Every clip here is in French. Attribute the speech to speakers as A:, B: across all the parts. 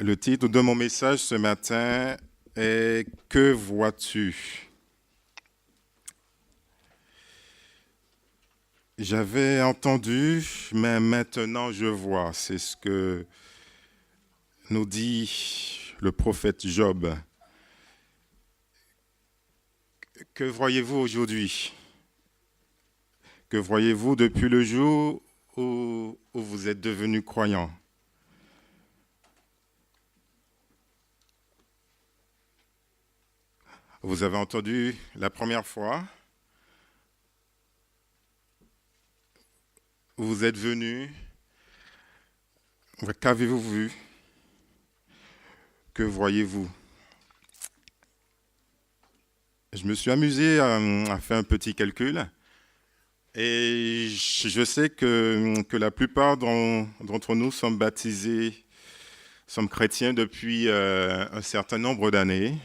A: Le titre de mon message ce matin est Que vois-tu? J'avais entendu, mais maintenant je vois. C'est ce que nous dit le prophète Job. Que voyez-vous aujourd'hui? Que voyez-vous depuis le jour où vous êtes devenu croyant? Vous avez entendu la première fois, vous êtes venu, qu'avez-vous vu? Que voyez-vous? Je me suis amusé à faire un petit calcul et je sais que la plupart d'entre nous sommes baptisés, sommes chrétiens depuis un certain nombre d'années,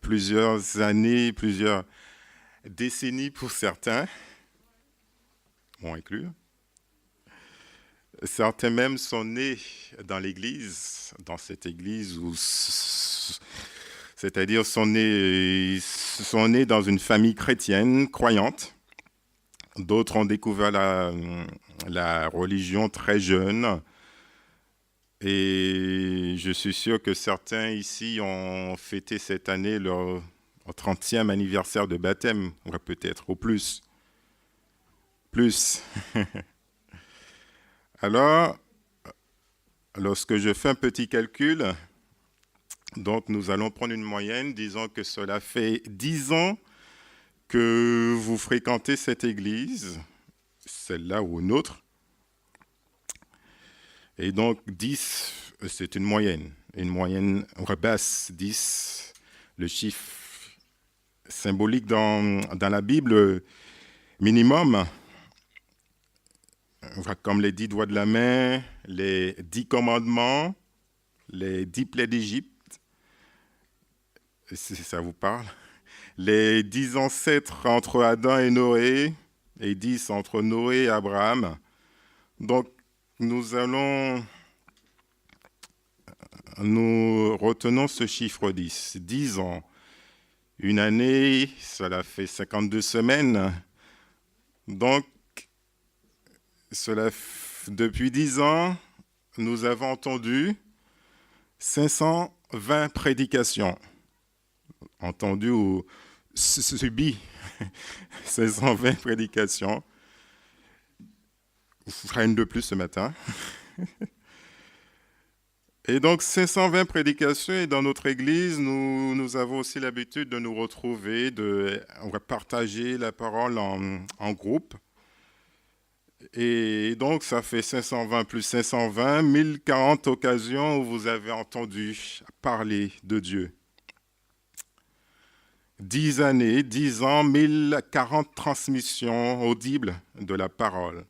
A: plusieurs années, plusieurs décennies pour certains, bon inclus. Certains même sont nés dans l'église, dans cette église, c'est-à-dire sont nés dans une famille chrétienne, croyante. D'autres ont découvert la religion très jeune. Et je suis sûr que certains ici ont fêté cette année leur 30e anniversaire de baptême, ou peut-être au plus. Plus. Alors, lorsque je fais un petit calcul, donc nous allons prendre une moyenne, disons que cela fait 10 ans que vous fréquentez cette église, celle-là ou une autre. Et donc 10, c'est une moyenne basse, 10, le chiffre symbolique dans la Bible, minimum, comme les 10 doigts de la main, les 10 commandements, les 10 plaies d'Égypte, si ça vous parle, les 10 ancêtres entre Adam et Noé, et 10 entre Noé et Abraham. Donc, nous retenons ce chiffre 10. 10 ans. Une année, cela fait 52 semaines. Donc, depuis 10 ans, nous avons entendu 520 prédications. Entendu ou subi 520 prédications. Vous ferez une de plus ce matin. Et donc, 520 prédications, et dans notre église, nous avons aussi l'habitude de nous retrouver, on va partager la parole en groupe. Et donc, ça fait 520 plus 520, 1040 occasions où vous avez entendu parler de Dieu. 10 années, 10 ans, 1040 transmissions audibles de la parole.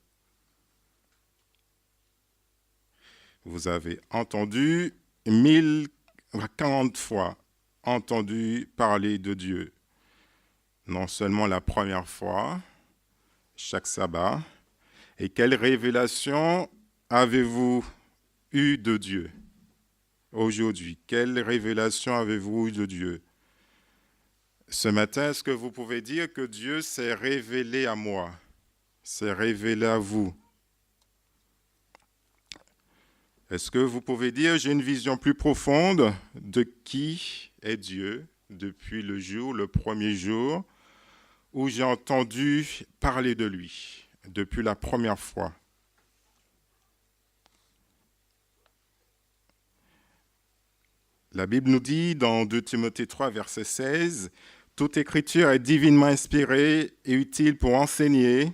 A: Vous avez entendu 1040 fois entendu parler de Dieu. Non seulement la première fois, chaque sabbat. Et quelle révélation avez-vous eu de Dieu aujourd'hui? Quelle révélation avez-vous eu de Dieu? Ce matin, est-ce que vous pouvez dire que Dieu s'est révélé à moi, s'est révélé à vous? Est-ce que vous pouvez dire, j'ai une vision plus profonde de qui est Dieu depuis le premier jour, où j'ai entendu parler de lui, depuis la première fois? La Bible nous dit dans 2 Timothée 3, verset 16, « Toute écriture est divinement inspirée et utile pour enseigner,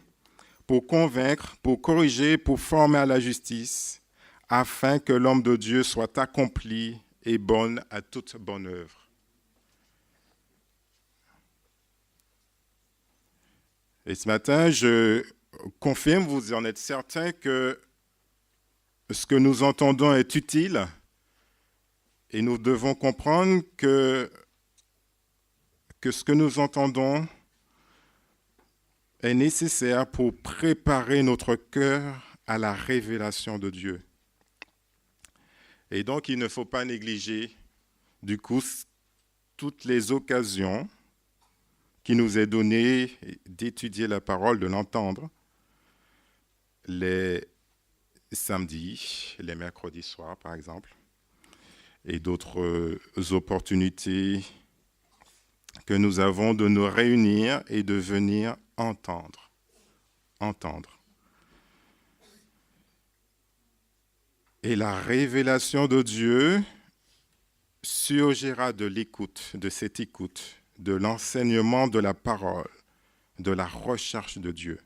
A: pour convaincre, pour corriger, pour former à la justice, afin que l'homme de Dieu soit accompli et bonne à toute bonne œuvre. » Et ce matin, je confirme, vous en êtes certain, que ce que nous entendons est utile et nous devons comprendre que ce que nous entendons est nécessaire pour préparer notre cœur à la révélation de Dieu. Et donc, il ne faut pas négliger, du coup, toutes les occasions qui nous est données d'étudier la parole, de l'entendre, les samedis, les mercredis soirs, par exemple, et d'autres opportunités que nous avons de nous réunir et de venir entendre. Et la révélation de Dieu surgira de l'écoute, de cette écoute, de l'enseignement de la parole, de la recherche de Dieu.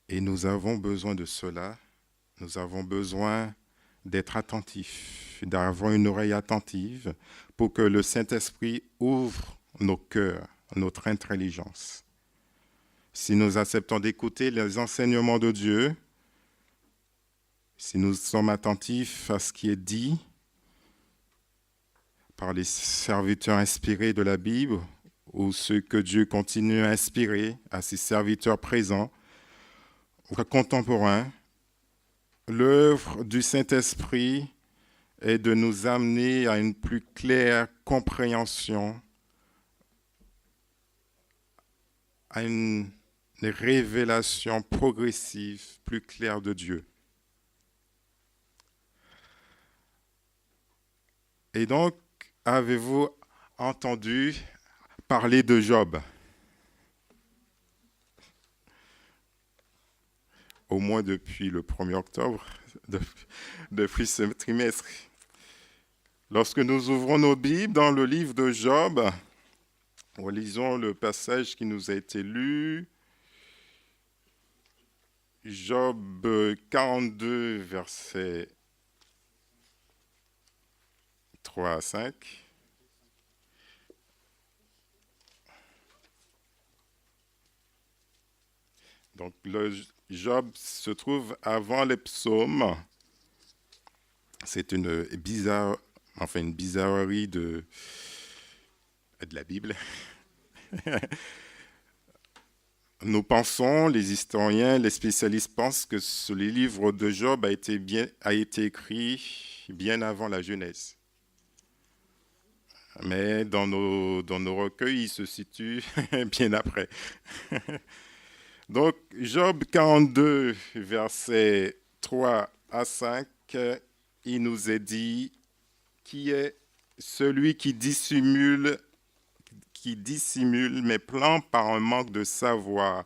A: Et nous avons besoin de cela. Nous avons besoin d'être attentifs, d'avoir une oreille attentive pour que le Saint-Esprit ouvre nos cœurs, notre intelligence. Si nous acceptons d'écouter les enseignements de Dieu, si nous sommes attentifs à ce qui est dit par les serviteurs inspirés de la Bible ou ceux que Dieu continue à inspirer à ses serviteurs présents ou contemporains, l'œuvre du Saint-Esprit est de nous amener à une plus claire compréhension, à une révélation progressive, plus claire de Dieu. Et donc, avez-vous entendu parler de Job? Au moins depuis le 1er octobre, depuis ce trimestre. Lorsque nous ouvrons nos Bibles dans le livre de Job, relisons le passage qui nous a été lu, Job 42, versets 3 à 5. Donc, le Job se trouve avant les psaumes. C'est une bizarrerie de la Bible. Nous pensons, les historiens, les spécialistes pensent que le livre de Job a été écrit bien avant la Genèse. Mais dans nos recueils, il se situe bien après. Donc, Job 42, versets 3 à 5, il nous est dit, qui est celui qui dissimule mes plans par un manque de savoir.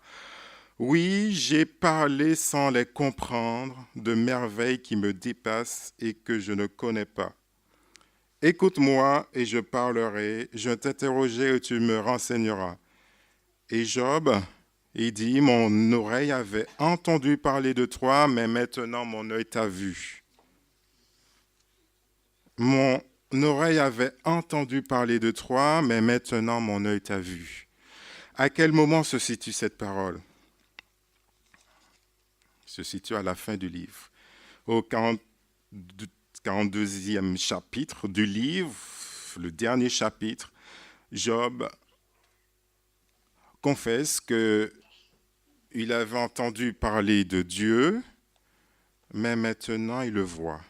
A: Oui, j'ai parlé sans les comprendre de merveilles qui me dépassent et que je ne connais pas. Écoute-moi et je parlerai, je t'interrogerai et tu me renseigneras. Et Job, il dit, mon oreille avait entendu parler de toi, mais maintenant mon œil t'a vu. Mon oreille avait entendu parler de toi, mais maintenant mon œil t'a vu. À quel moment se situe cette parole? Se situe à la fin du livre. Au 42e chapitre du livre, le dernier chapitre, Job confesse qu'il avait entendu parler de Dieu, mais maintenant il le voit.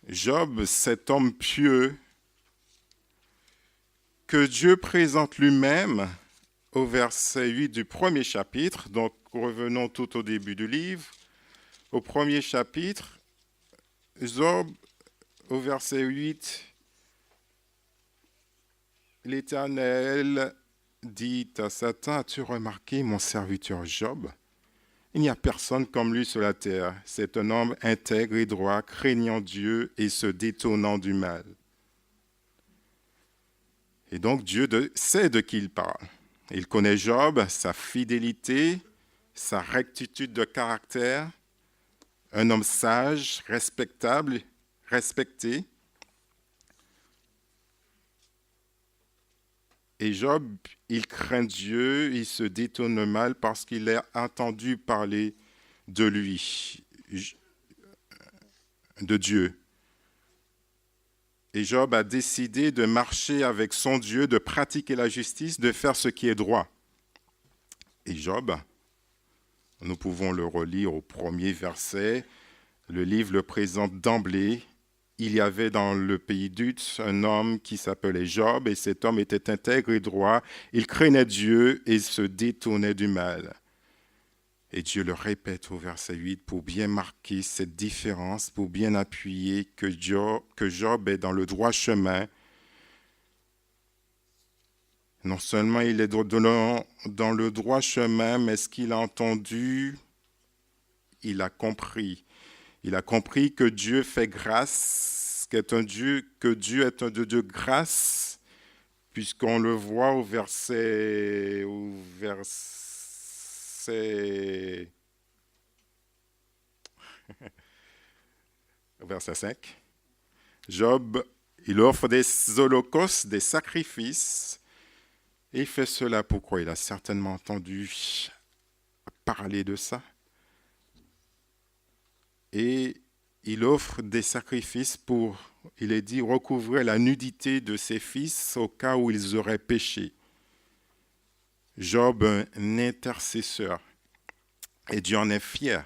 A: Job, cet homme pieux que Dieu présente lui-même au verset 8 du premier chapitre, donc revenons tout au début du livre, au premier chapitre, Job, au verset 8, l'Éternel dit à Satan, as-tu remarqué mon serviteur Job? Il n'y a personne comme lui sur la terre. C'est un homme intègre et droit, craignant Dieu et se détournant du mal. Et donc Dieu sait de qui il parle. Il connaît Job, sa fidélité, sa rectitude de caractère, un homme sage, respectable, respecté. Et Job, il craint Dieu, il se détourne mal parce qu'il a entendu parler de lui, de Dieu. Et Job a décidé de marcher avec son Dieu, de pratiquer la justice, de faire ce qui est droit. Et Job Nous pouvons le relire au premier verset. Le livre le présente d'emblée. Il y avait dans le pays d'Uz un homme qui s'appelait Job, et cet homme était intègre et droit. Il craignait Dieu et se détournait du mal. Et Dieu le répète au verset 8 pour bien marquer cette différence, pour bien appuyer que Job est dans le droit chemin. Non seulement il est dans le droit chemin, mais ce qu'il a entendu, il a compris. Il a compris que Dieu fait grâce, que Dieu est un Dieu de grâce, puisqu'on le voit au verset 5. Job, il offre des holocaustes, des sacrifices, et il fait cela pourquoi? Il a certainement entendu parler de ça. Et il offre des sacrifices pour, il est dit, recouvrer la nudité de ses fils au cas où ils auraient péché. Job, un intercesseur, et Dieu en est fier.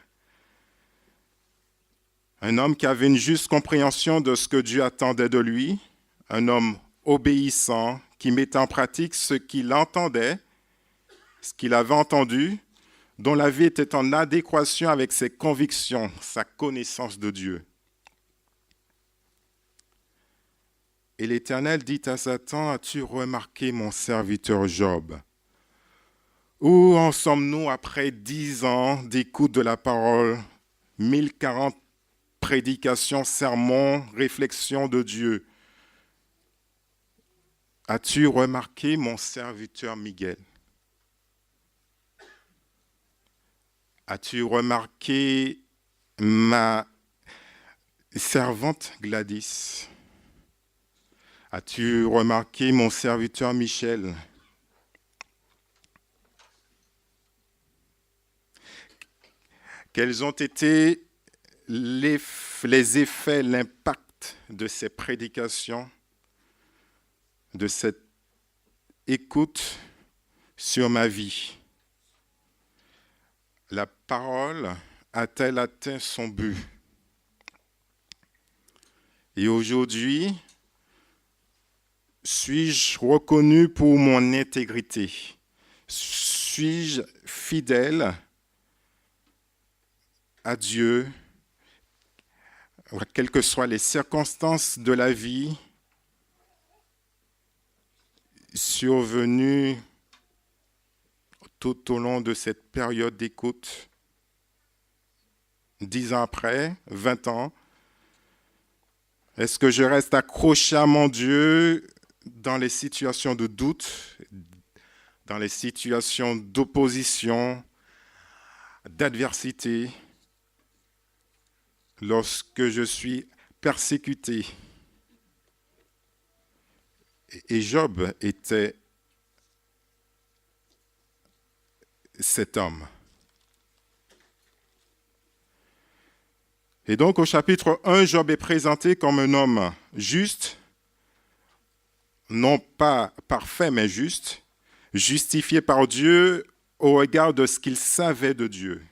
A: Un homme qui avait une juste compréhension de ce que Dieu attendait de lui, un homme obéissant, qui mettait en pratique ce qu'il entendait, ce qu'il avait entendu, dont la vie était en adéquation avec ses convictions, sa connaissance de Dieu. Et l'Éternel dit à Satan, « As-tu remarqué mon serviteur Job? Où en sommes-nous après 10 ans d'écoute de la parole, 1040 prédications, sermons, réflexions de Dieu? As-tu remarqué mon serviteur Miguel? As-tu remarqué ma servante Gladys? As-tu remarqué mon serviteur Michel? Quels ont été les effets, l'impact de ces prédications, de cette écoute sur ma vie? La parole a-t-elle atteint son but? Et aujourd'hui, suis-je reconnu pour mon intégrité? Suis-je fidèle à Dieu, quelles que soient les circonstances de la vie survenues tout au long de cette période d'écoute, 10 ans après, 20 ans? Est-ce que je reste accroché à mon Dieu dans les situations de doute, dans les situations d'opposition, d'adversité, lorsque je suis persécuté? Et Job était cet homme. Et donc au chapitre 1, Job est présenté comme un homme juste, non pas parfait, mais juste, justifié par Dieu au regard de ce qu'il savait de Dieu,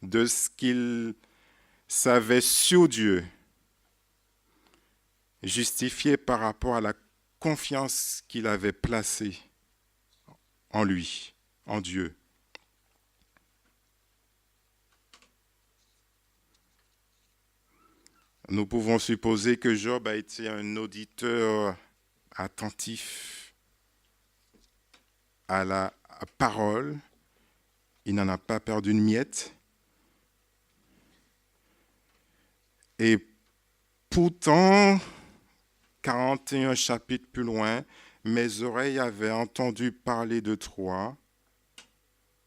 A: de ce qu'il savait sur Dieu, justifié par rapport à la confiance qu'il avait placée en lui, en Dieu. Nous pouvons supposer que Job a été un auditeur attentif à la parole. Il n'en a pas perdu une miette. Et pourtant, 41 chapitres plus loin, mes oreilles avaient entendu parler de toi,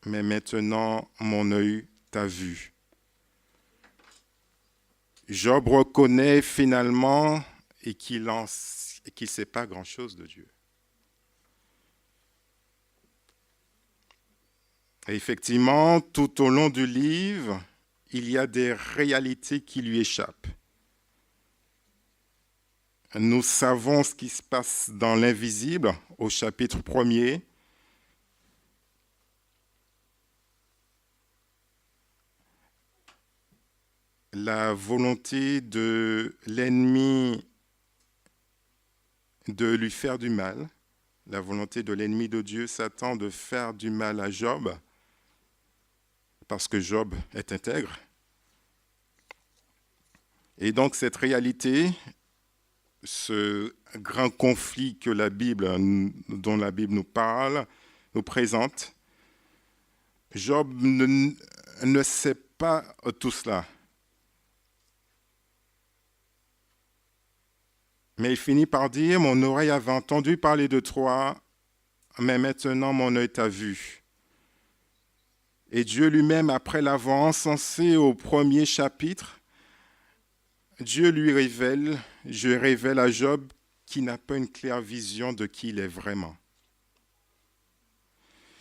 A: mais maintenant mon œil t'a vu. Job reconnaît finalement et qu'il ne sait pas grand-chose de Dieu. Et effectivement, tout au long du livre, il y a des réalités qui lui échappent. Nous savons ce qui se passe dans l'invisible au chapitre 1er. la volonté de l'ennemi de lui faire du mal, la volonté de l'ennemi de Dieu, Satan, de faire du mal à Job, parce que Job est intègre. Et donc cette réalité, ce grand conflit que dont la Bible nous parle, nous présente, Job ne sait pas tout cela. Mais il finit par dire, mon oreille avait entendu parler de toi, mais maintenant mon œil t'a vu. Et Dieu lui-même, après l'avoir encensé au premier chapitre, Dieu je révèle à Job qui n'a pas une claire vision de qui il est vraiment.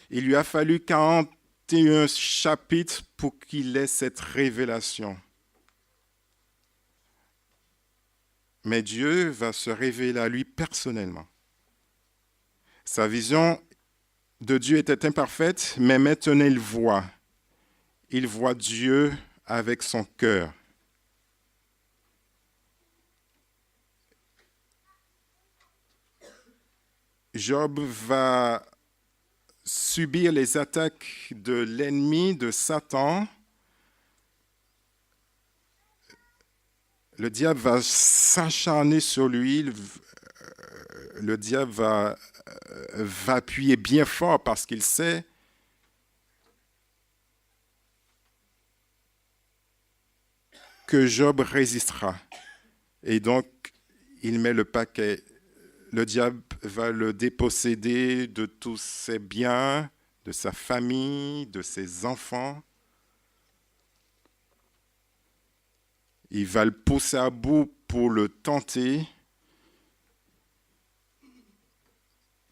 A: Il lui a fallu 41 chapitres pour qu'il ait cette révélation. Mais Dieu va se révéler à lui personnellement. Sa vision de Dieu était imparfaite, mais maintenant il voit. Il voit Dieu avec son cœur. Job va subir les attaques de l'ennemi, de Satan. Le diable va s'acharner sur lui. Le diable va appuyer bien fort parce qu'il sait que Job résistera. Et donc, il met le paquet. Le diable va le déposséder de tous ses biens, de sa famille, de ses enfants. Il va le pousser à bout pour le tenter,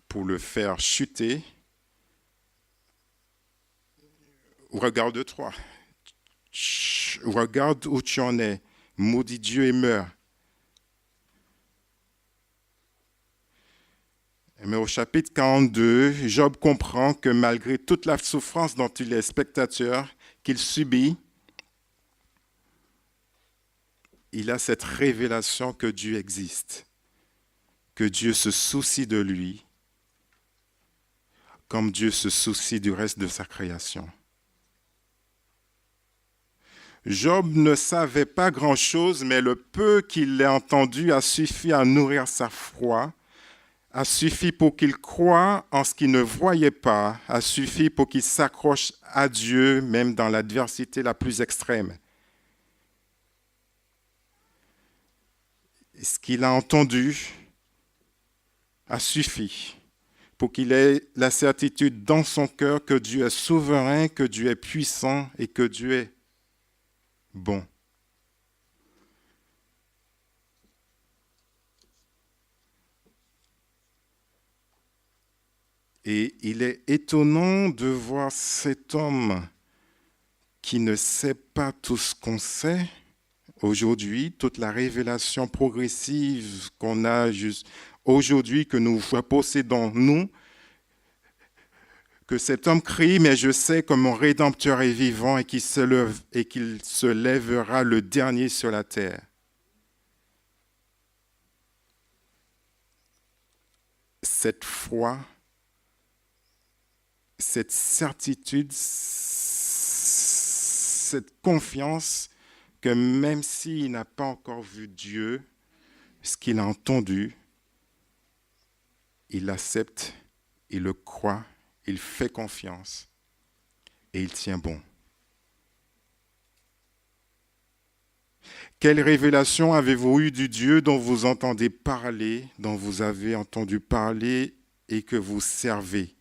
A: pour le faire chuter. Regarde-toi. Regarde où tu en es. Maudis Dieu et meurs. Mais au chapitre 42, Job comprend que malgré toute la souffrance dont il est spectateur, qu'il subit, il a cette révélation que Dieu existe, que Dieu se soucie de lui, comme Dieu se soucie du reste de sa création. Job ne savait pas grand-chose, mais le peu qu'il ait entendu a suffi à nourrir sa foi, a suffi pour qu'il croie en ce qu'il ne voyait pas, a suffi pour qu'il s'accroche à Dieu, même dans l'adversité la plus extrême. Ce qu'il a entendu a suffi pour qu'il ait la certitude dans son cœur que Dieu est souverain, que Dieu est puissant et que Dieu est bon. Et il est étonnant de voir cet homme qui ne sait pas tout ce qu'on sait aujourd'hui, toute la révélation progressive qu'on a aujourd'hui, que nous possédons nous, que cet homme crie, mais je sais que mon Rédempteur est vivant et qu'il se lèvera le dernier sur la terre. Cette foi, cette certitude, cette confiance que même s'il n'a pas encore vu Dieu, ce qu'il a entendu, il l'accepte, il le croit, il fait confiance et il tient bon. Quelle révélation avez-vous eue du Dieu dont vous entendez parler, dont vous avez entendu parler et que vous servez?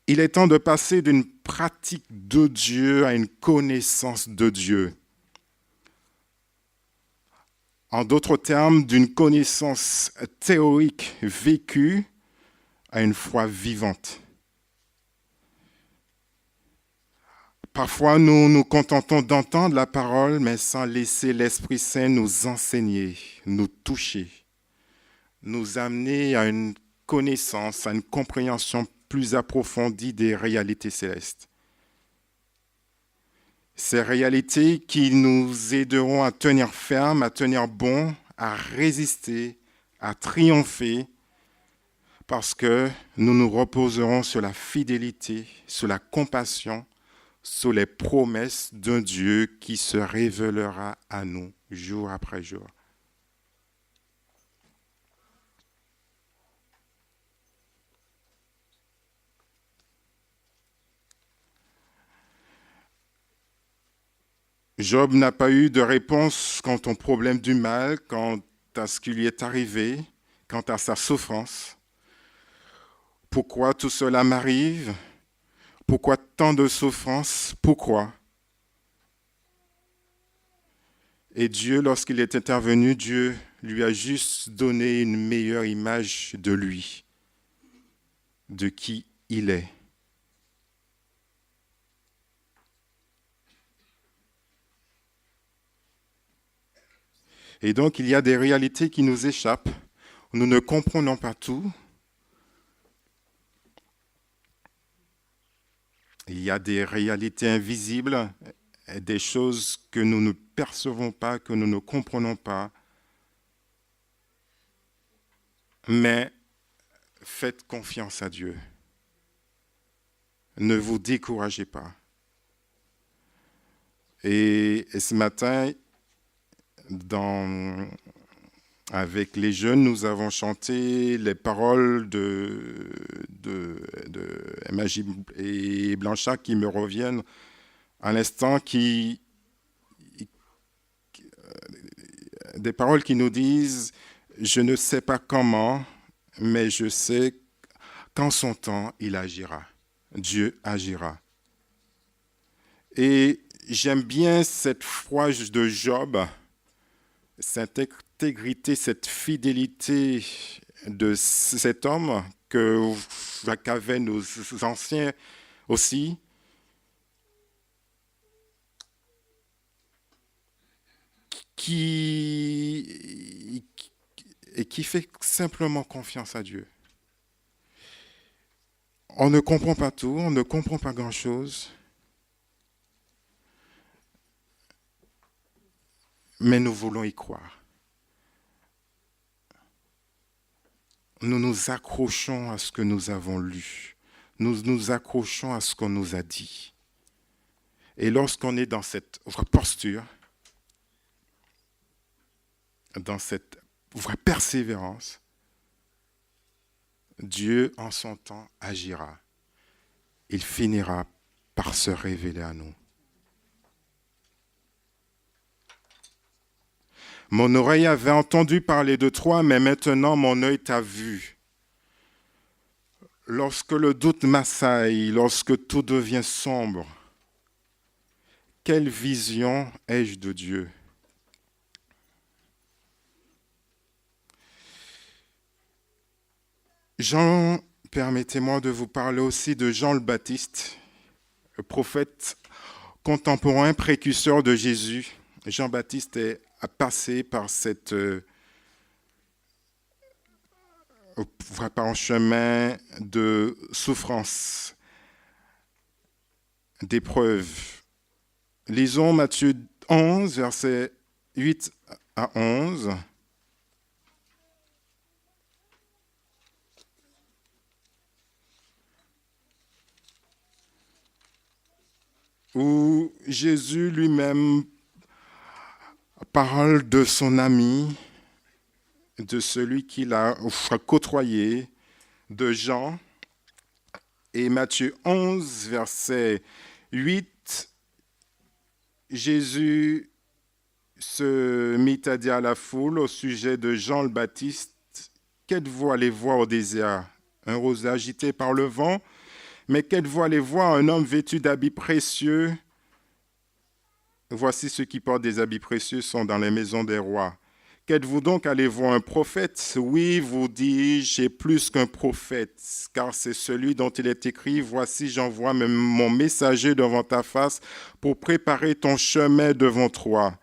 A: Il est temps de passer d'une pratique de Dieu à une connaissance de Dieu. En d'autres termes, d'une connaissance théorique vécue à une foi vivante. Parfois, nous nous contentons d'entendre la parole, mais sans laisser l'Esprit Saint nous enseigner, nous toucher, nous amener à une connaissance, à une compréhension plus approfondie des réalités célestes. Ces réalités qui nous aideront à tenir ferme, à tenir bon, à résister, à triompher, parce que nous nous reposerons sur la fidélité, sur la compassion, sur les promesses d'un Dieu qui se révélera à nous jour après jour. Job n'a pas eu de réponse quant au problème du mal, quant à ce qui lui est arrivé, quant à sa souffrance. Pourquoi tout cela m'arrive? Pourquoi tant de souffrance? Pourquoi? Et Dieu, lorsqu'il est intervenu, Dieu lui a juste donné une meilleure image de lui, de qui il est. Et donc, il y a des réalités qui nous échappent. Nous ne comprenons pas tout. Il y a des réalités invisibles, des choses que nous ne percevons pas, que nous ne comprenons pas. Mais faites confiance à Dieu. Ne vous découragez pas. Et ce matin, avec les jeunes, nous avons chanté les paroles de Magie et Blanchard qui me reviennent à l'instant, des paroles qui nous disent « Je ne sais pas comment, mais je sais qu'en son temps, il agira. Dieu agira. » Et j'aime bien cette foi de Job, cette intégrité, cette fidélité de cet homme qu'avaient nos anciens aussi, qui fait simplement confiance à Dieu. On ne comprend pas tout, on ne comprend pas grand-chose, mais nous voulons y croire. Nous nous accrochons à ce que nous avons lu. Nous nous accrochons à ce qu'on nous a dit. Et lorsqu'on est dans cette vraie posture, dans cette vraie persévérance, Dieu, en son temps, agira. Il finira par se révéler à nous. Mon oreille avait entendu parler de toi, mais maintenant mon œil t'a vu. Lorsque le doute m'assaille, lorsque tout devient sombre, quelle vision ai-je de Dieu? Jean, permettez-moi de vous parler aussi de Jean le Baptiste, le prophète contemporain, précurseur de Jésus. Jean-Baptiste a passé par par un chemin de souffrance, d'épreuve. Lisons Matthieu 11, versets 8 à 11. Où Jésus lui-même parle de son ami, de celui qu'il a côtoyé, de Jean. Et Matthieu 11, verset 8, Jésus se mit à dire à la foule au sujet de Jean le Baptiste, « Qu'êtes-vous allé voir au désert? Un roseau agité par le vent? Mais qu'êtes-vous allé voir un homme vêtu d'habits précieux? Voici ceux qui portent des habits précieux sont dans les maisons des rois. Qu'êtes-vous donc allé voir un prophète? Oui, vous dis-je, et plus qu'un prophète, car c'est celui dont il est écrit, voici j'envoie mon messager devant ta face pour préparer ton chemin devant toi.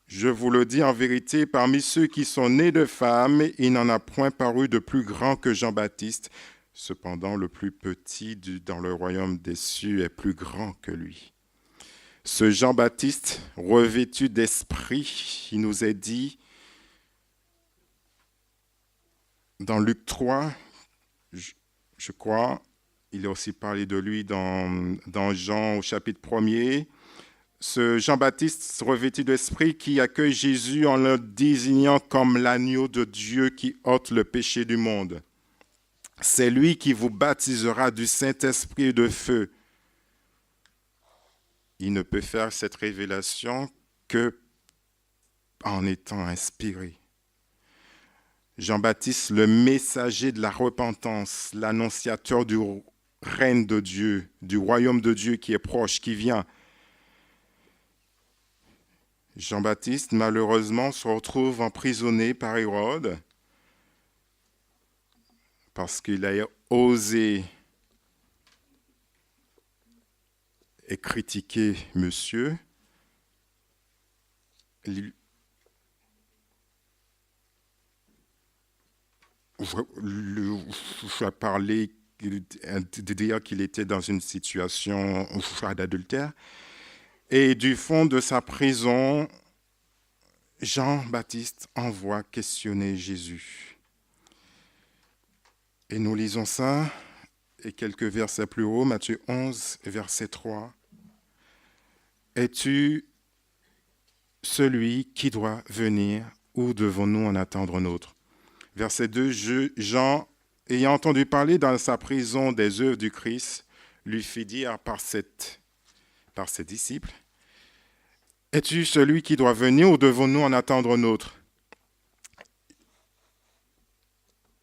A: Je vous le dis en vérité, parmi ceux qui sont nés de femmes, il n'en a point paru de plus grand que Jean-Baptiste. Cependant, le plus petit dans le royaume des cieux est plus grand que lui. Ce Jean-Baptiste, revêtu d'esprit, il nous est dit dans Luc 3, je crois, il est aussi parlé de lui dans Jean au chapitre 1er, ce Jean-Baptiste revêtu d'esprit qui accueille Jésus en le désignant comme l'agneau de Dieu qui ôte le péché du monde. C'est lui qui vous baptisera du Saint-Esprit et de feu. Il ne peut faire cette révélation que en étant inspiré. Jean-Baptiste, le messager de la repentance, l'annonciateur du règne de Dieu, du royaume de Dieu qui est proche, qui vient. Jean-Baptiste, malheureusement, se retrouve emprisonné par Hérode parce qu'il a osé et critiquer monsieur. Je vais parler de dire qu'il était dans une situation d'adultère. Et du fond de sa prison, Jean-Baptiste envoie questionner Jésus. Et nous lisons ça, et quelques versets plus haut, Matthieu 11, verset 3. Es-tu celui qui doit venir ou devons-nous en attendre un autre? Verset 2, Jean, ayant entendu parler dans sa prison des œuvres du Christ, lui fit dire par ses disciples, es-tu celui qui doit venir ou devons-nous en attendre un autre?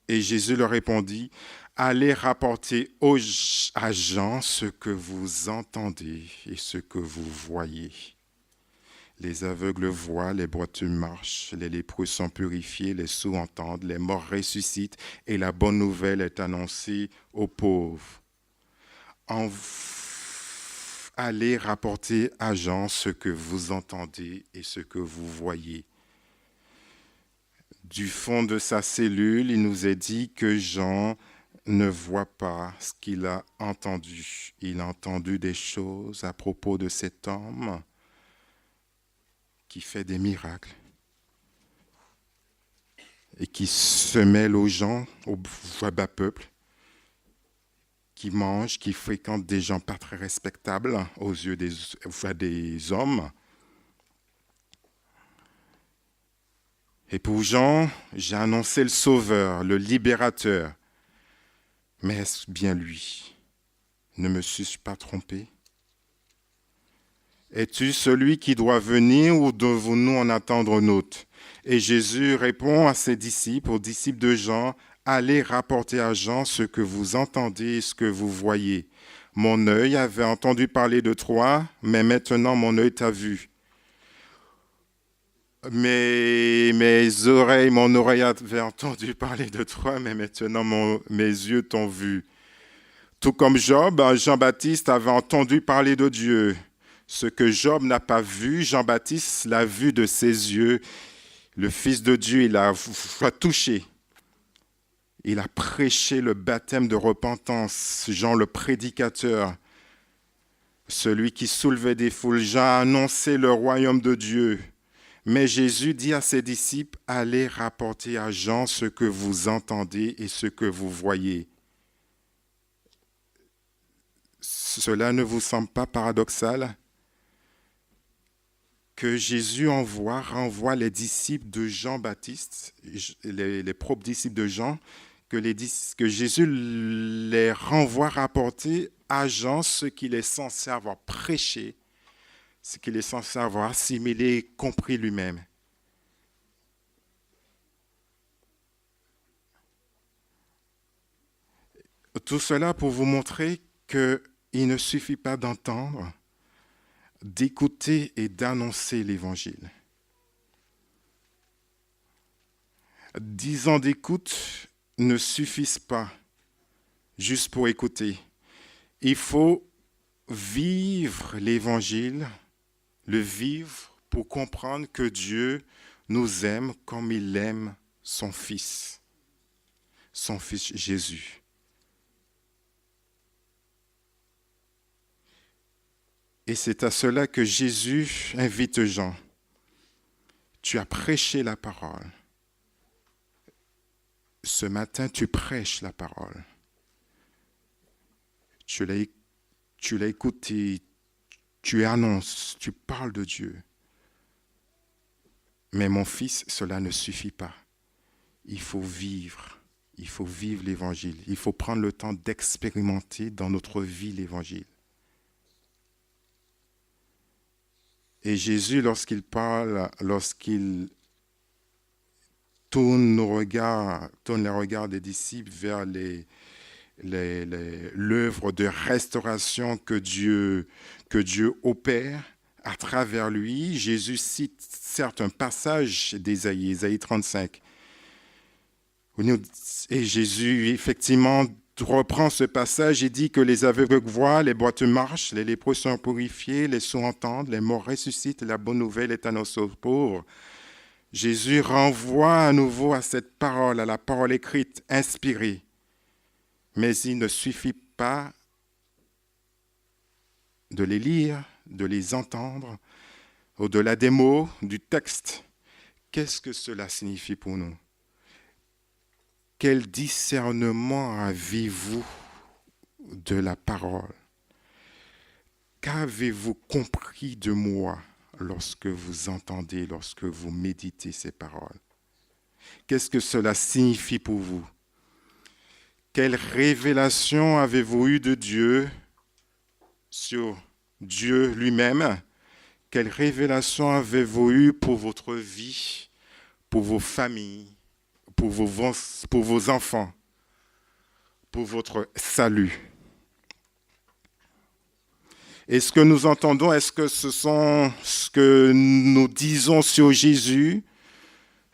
A: Et Jésus leur répondit, allez rapporter à Jean ce que vous entendez et ce que vous voyez. Les aveugles voient, les boiteux marchent, les lépreux sont purifiés, les sourds entendent, les morts ressuscitent et la bonne nouvelle est annoncée aux pauvres. Allez rapporter à Jean ce que vous entendez et ce que vous voyez. Du fond de sa cellule, il nous est dit que Jean ne voit pas ce qu'il a entendu. Il a entendu des choses à propos de cet homme qui fait des miracles et qui se mêle aux gens, au bas peuple, qui mange, qui fréquente des gens pas très respectables aux yeux des hommes. Et pour Jean, j'ai annoncé le Sauveur, le Libérateur. Mais est-ce bien lui? Ne me suis-je pas trompé? Es-tu celui qui doit venir ou devons-nous en attendre un autre? Et Jésus répond à ses disciples, aux disciples de Jean, allez rapporter à Jean ce que vous entendez et ce que vous voyez. Mon œil avait entendu parler de toi, mais maintenant mon œil t'a vu. Mes oreilles, mon oreille avait entendu parler de toi, mais maintenant mes yeux t'ont vu. Tout comme Job, Jean-Baptiste avait entendu parler de Dieu. Ce que Job n'a pas vu, Jean-Baptiste l'a vu de ses yeux. Le Fils de Dieu, il a touché. Il a prêché le baptême de repentance. Jean le prédicateur, celui qui soulevait des foules. Jean a annoncé le royaume de Dieu. Mais Jésus dit à ses disciples, allez rapporter à Jean ce que vous entendez et ce que vous voyez. Cela ne vous semble pas paradoxal que Jésus renvoie les disciples de Jean-Baptiste, les propres disciples de Jean, que Jésus les renvoie rapporter à Jean ce qu'il est censé avoir prêché, ce qu'il est censé avoir assimilé et compris lui-même. Tout cela pour vous montrer qu'il ne suffit pas d'entendre, d'écouter et d'annoncer l'Évangile. 10 ans d'écoute ne suffisent pas juste pour écouter. Il faut vivre l'Évangile, le vivre pour comprendre que Dieu nous aime comme il aime son Fils Jésus. Et c'est à cela que Jésus invite Jean. Tu as prêché la parole. Ce matin, tu prêches la parole. Tu l'as écouté, tu annonces, tu parles de Dieu. Mais mon fils, cela ne suffit pas. Il faut vivre l'Évangile. Il faut prendre le temps d'expérimenter dans notre vie l'Évangile. Et Jésus, lorsqu'il parle, lorsqu'il tourne les regards des disciples vers l'œuvre de restauration que Dieu opère à travers lui, Jésus cite certes un passage d'Ésaïe, Ésaïe 35. Et Jésus, effectivement, reprend ce passage et dit que les aveugles voient, les boiteux marchent, les lépreux sont purifiés, les sourds entendent, les morts ressuscitent, la bonne nouvelle est annoncée aux pauvres. Jésus renvoie à nouveau à cette parole, à la parole écrite, inspirée. Mais il ne suffit pas de les lire, de les entendre, au-delà des mots, du texte. Qu'est-ce que cela signifie pour nous? Quel discernement avez-vous de la parole? Qu'avez-vous compris de moi lorsque vous entendez, lorsque vous méditez ces paroles? Qu'est-ce que cela signifie pour vous? Quelle révélation avez-vous eue de Dieu sur Dieu lui-même? Quelle révélation avez-vous eue pour votre vie, pour vos familles, pour vos enfants, pour votre salut? Et ce que nous entendons, est-ce que ce sont ce que nous disons sur Jésus?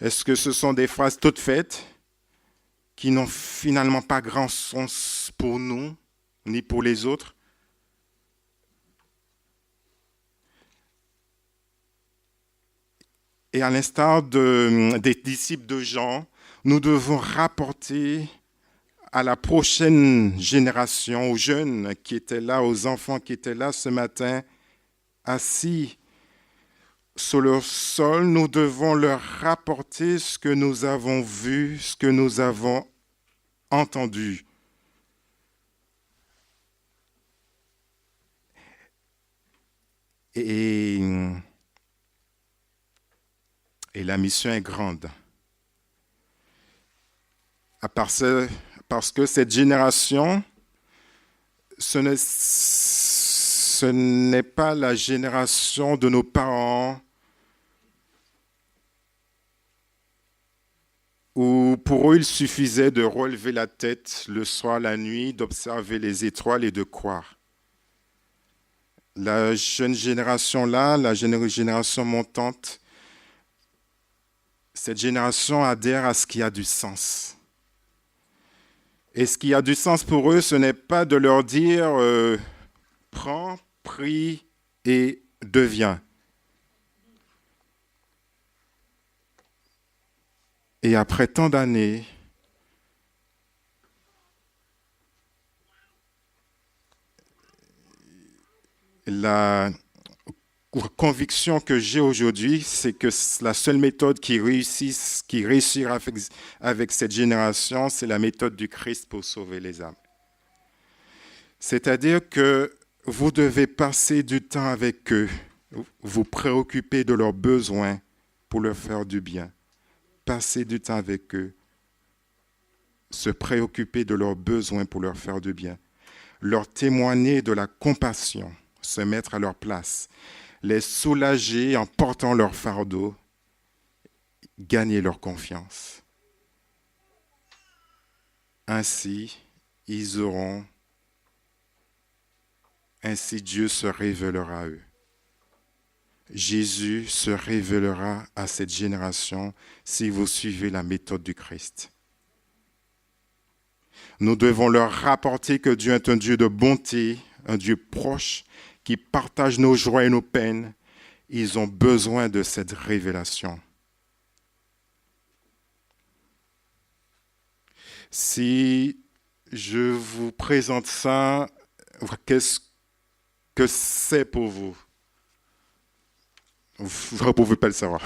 A: Est-ce que ce sont des phrases toutes faites qui n'ont finalement pas grand sens pour nous, ni pour les autres? Et à l'instar des disciples de Jean, nous devons rapporter à la prochaine génération, aux jeunes qui étaient là, aux enfants qui étaient là ce matin, assis sur le sol, nous devons leur rapporter ce que nous avons vu, ce que nous avons entendu. Et la mission est grande. Parce que cette génération, ce n'est pas la génération de nos parents où pour eux il suffisait de relever la tête le soir, la nuit, d'observer les étoiles et de croire. La jeune génération là, la génération montante, cette génération adhère à ce qui a du sens. Et ce qui a du sens pour eux, ce n'est pas de leur dire prends, prie et deviens. Et après tant d'années, la conviction que j'ai aujourd'hui, c'est que la seule méthode qui réussira avec cette génération, c'est la méthode du Christ pour sauver les âmes. C'est-à-dire que vous devez passer du temps avec eux, vous préoccuper de leurs besoins pour leur faire du bien. Passer du temps avec eux, se préoccuper de leurs besoins pour leur faire du bien. Leur témoigner de la compassion, se mettre à leur place, les soulager en portant leur fardeau, gagner leur confiance. Ainsi, ainsi Dieu se révélera à eux. Jésus se révélera à cette génération si vous suivez la méthode du Christ. Nous devons leur rapporter que Dieu est un Dieu de bonté, un Dieu proche, qui partage nos joies et nos peines. Ils ont besoin de cette révélation. Si je vous présente ça, qu'est-ce que c'est pour vous. Vous ne pouvez pas le savoir.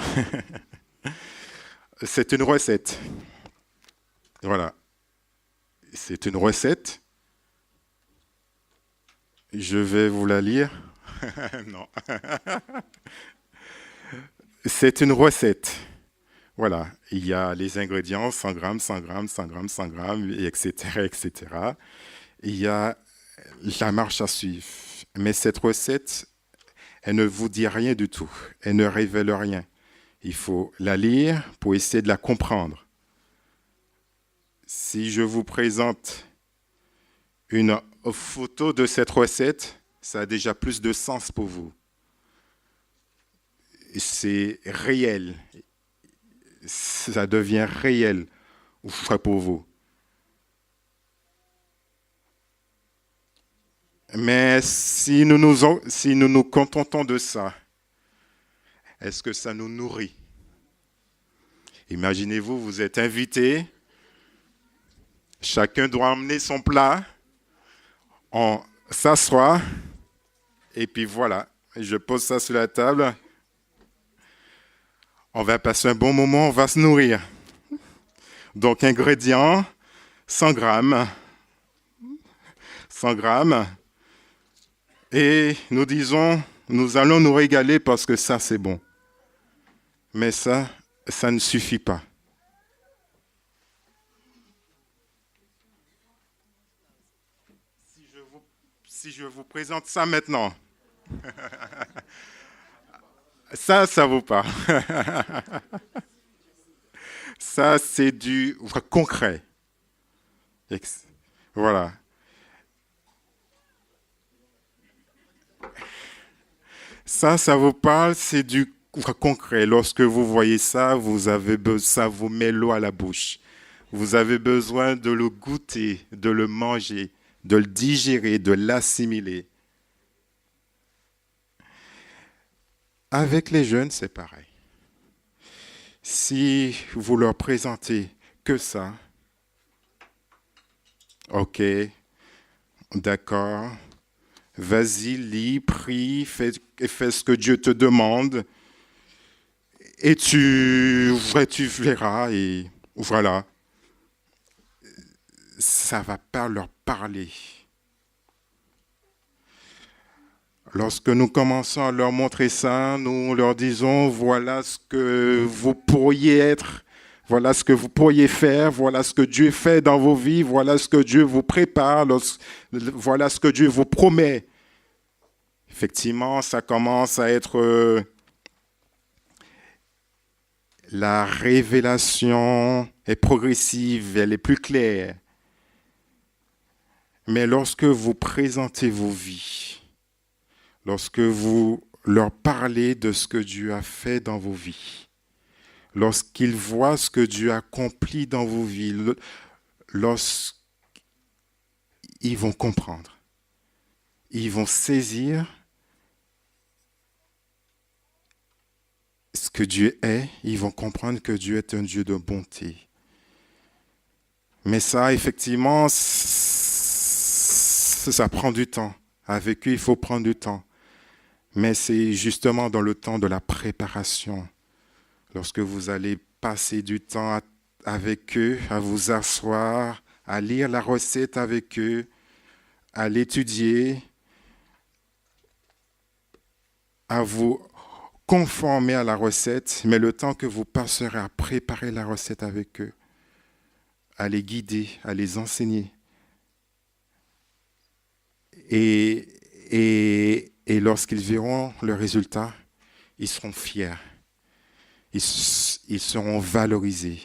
A: C'est une recette. Voilà. C'est une recette. Je vais vous la lire. Non. C'est une recette. Voilà. Il y a les ingrédients 100 grammes, 100 grammes, 100 grammes, 100 grammes, etc., etc. Il y a la marche à suivre. Mais cette recette, elle ne vous dit rien du tout. Elle ne révèle rien. Il faut la lire pour essayer de la comprendre. Si je vous présente une photo de cette recette, ça a déjà plus de sens pour vous. C'est réel. Ça devient réel pour vous. Mais si nous nous contentons de ça, est-ce que ça nous nourrit? Imaginez-vous, vous êtes invité, chacun doit emmener son plat, on s'assoit, et puis voilà, je pose ça sur la table, on va passer un bon moment, on va se nourrir. Donc, ingrédients, 100 grammes, 100 grammes, et nous disons, nous allons nous régaler parce que ça, c'est bon. Mais ça ne suffit pas. Si je vous présente ça maintenant, ça vaut pas. Ça, c'est du concret. Voilà. Ça vous parle, c'est du concret. Lorsque vous voyez ça, ça vous met l'eau à la bouche. Vous avez besoin de le goûter, de le manger, de le digérer, de l'assimiler. Avec les jeunes, c'est pareil. Si vous leur présentez que ça, ok, d'accord, vas-y, lis, prie, fais ce que Dieu te demande, et tu verras, et voilà. Ça ne va pas leur parler. Lorsque nous commençons à leur montrer ça, nous leur disons, voilà ce que vous pourriez être, voilà ce que vous pourriez faire, voilà ce que Dieu fait dans vos vies, voilà ce que Dieu vous prépare, voilà ce que Dieu vous promet. Effectivement, ça commence à être la révélation est progressive, elle est plus claire. Mais lorsque vous présentez vos vies, lorsque vous leur parlez de ce que Dieu a fait dans vos vies, lorsqu'ils voient ce que Dieu a accompli dans vos vies, lorsqu'ils vont comprendre, ils vont saisir ce que Dieu est, ils vont comprendre que Dieu est un Dieu de bonté. Mais ça, effectivement, ça prend du temps. Avec eux, il faut prendre du temps. Mais c'est justement dans le temps de la préparation, lorsque vous allez passer du temps avec eux, à vous asseoir, à lire la recette avec eux, à l'étudier, à vous conformer à la recette, mais le temps que vous passerez à préparer la recette avec eux, à les guider, à les enseigner. Et lorsqu'ils verront le résultat, ils seront fiers. Ils seront valorisés.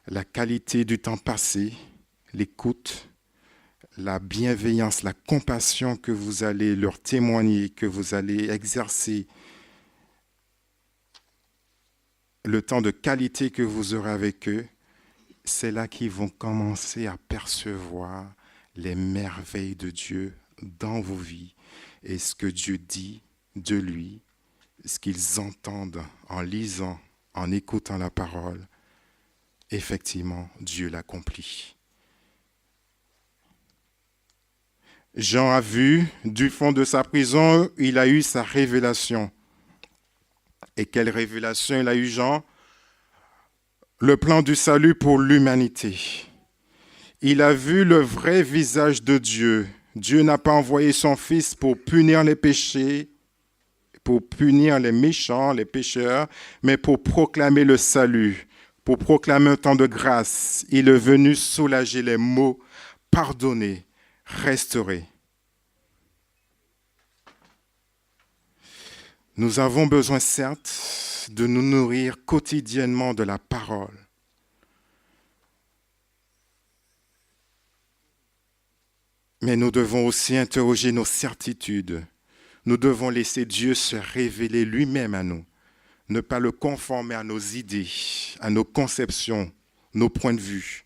A: La qualité du temps passé, l'écoute, la bienveillance, la compassion que vous allez leur témoigner, que vous allez exercer, le temps de qualité que vous aurez avec eux, c'est là qu'ils vont commencer à percevoir les merveilles de Dieu dans vos vies et ce que Dieu dit de lui, ce qu'ils entendent en lisant, en écoutant la parole. Effectivement, Dieu l'accomplit. Jean a vu du fond de sa prison, il a eu sa révélation. Et quelle révélation il a eu, Jean? Le plan du salut pour l'humanité. Il a vu le vrai visage de Dieu. Dieu n'a pas envoyé son Fils pour punir les péchés, pour punir les méchants, les pécheurs, mais pour proclamer le salut, pour proclamer un temps de grâce. Il est venu soulager les maux, pardonner, restaurer. Nous avons besoin, certes, de nous nourrir quotidiennement de la parole. Mais nous devons aussi interroger nos certitudes. Nous devons laisser Dieu se révéler lui-même à nous. Ne pas le conformer à nos idées, à nos conceptions, nos points de vue.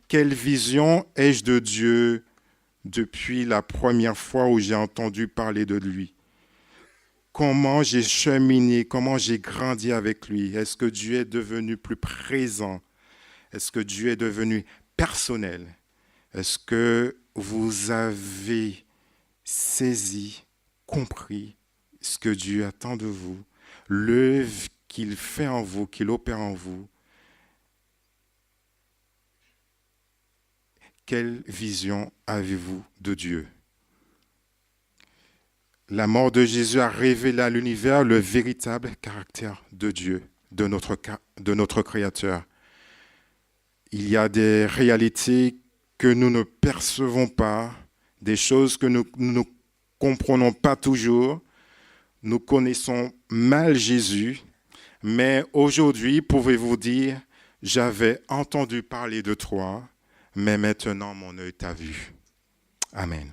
A: Quelle vision ai-je de Dieu depuis la première fois où j'ai entendu parler de lui? Comment j'ai cheminé, comment j'ai grandi avec lui? Est-ce que Dieu est devenu plus présent? Est-ce que Dieu est devenu personnel? Est-ce que vous avez saisi, compris ce que Dieu attend de vous, l'œuvre qu'il fait en vous, qu'il opère en vous? Quelle vision avez-vous de Dieu? La mort de Jésus a révélé à l'univers le véritable caractère de Dieu, de notre Créateur. Il y a des réalités que nous ne percevons pas, des choses que nous ne comprenons pas toujours. Nous connaissons mal Jésus, mais aujourd'hui, pouvez-vous dire, j'avais entendu parler de toi, mais maintenant mon œil t'a vu. Amen.